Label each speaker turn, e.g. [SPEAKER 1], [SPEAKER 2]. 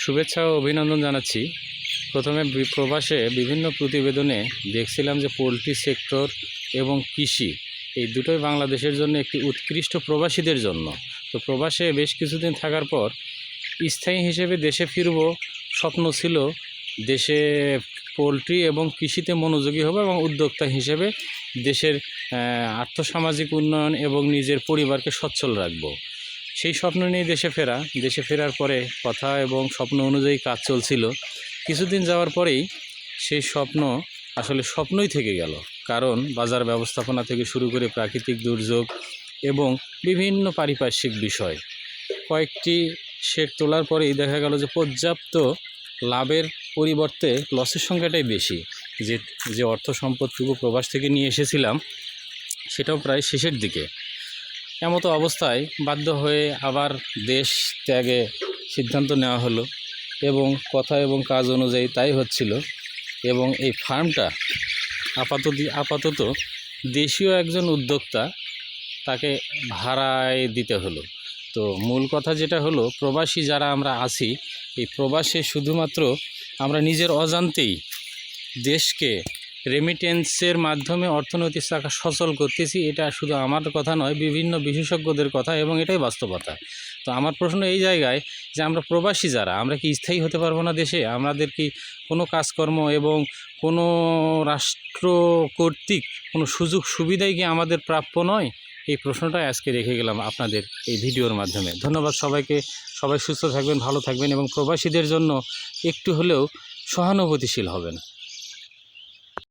[SPEAKER 1] শুভেচ্ছা ও অভিনন্দন জানাচ্ছি। প্রথমে প্রবাসে বিভিন্ন প্রতিবেদনে দেখছিলাম যে পোলট্রি সেক্টর এবং কৃষি এই দুটোই বাংলাদেশের জন্য একটি উৎকৃষ্ট প্রবাসীদের জন্য। তো প্রবাসে বেশ কিছুদিন থাকার পর স্থায়ী হিসেবে দেশে ফিরব স্বপ্ন ছিল। দেশে পোলট্রি এবং কৃষিতে মনোযোগী হব এবং উদ্যোক্তা হিসেবে দেশের আর্থসামাজিক উন্নয়ন এবং নিজের পরিবারকে সচ্ছল রাখব। সেই স্বপ্ন নিয়ে দেশে ফেরার পরে কথা এবং স্বপ্ন অনুযায়ী কাজ চলছিল। কিছুদিন যাওয়ার পরেই সেই স্বপ্ন আসলে স্বপ্নই থেকে গেল, কারণ বাজার ব্যবস্থাপনা থেকে শুরু করে প্রাকৃতিক দুর্যোগ এবং বিভিন্ন পারিপার্শ্বিক বিষয় কয়েকটি শেড তোলার পরেই দেখা গেল যে পর্যাপ্ত লাভের পরিবর্তে লসের সংখ্যাটাই বেশি। যে অর্থ সম্পদটুকু প্রবাস থেকে নিয়ে এসেছিলাম সেটাও প্রায় শেষের দিকে। এমতো অবস্থায় বাধ্য হয়ে আবার দেশ ত্যাগে সিদ্ধান্ত নেওয়া হলো এবং কথা এবং কাজ অনুযায়ী তাই হচ্ছিল। এবং এই ফার্মটা আপাতত দেশীয় একজন উদ্যোক্তা, তাকে ভাড়ায় দিতে হলো। তো মূল কথা যেটা হলো, প্রবাসী যারা আমরা আছি, এই প্রবাসে শুধুমাত্র আমরা নিজের অজান্তেই দেশকে রেমিটেন্সের মাধ্যমে অর্থনৈতিক চাকা সচল করতেছি। এটা শুধু আমার কথা নয়, বিভিন্ন বিশেষজ্ঞদের কথা, এবং এটাই বাস্তবতা। তো আমার প্রশ্ন এই জায়গায় যে আমরা প্রবাসী যারা, আমরা কি স্থায়ী হতে পারবো না দেশে? আমাদের কি কোনো কাজকর্ম এবং কোনো রাষ্ট্র কর্তৃক কোনো সুযোগ সুবিধাই কি আমাদের প্রাপ্য নয়? এই প্রশ্নটাই আজকে রেখে গেলাম আপনাদের এই ভিডিওর মাধ্যমে। ধন্যবাদ সবাইকে। সবাই সুস্থ থাকবেন, ভালো থাকবেন এবং প্রবাসীদের জন্য একটু হলেও সহানুভূতিশীল হবেন।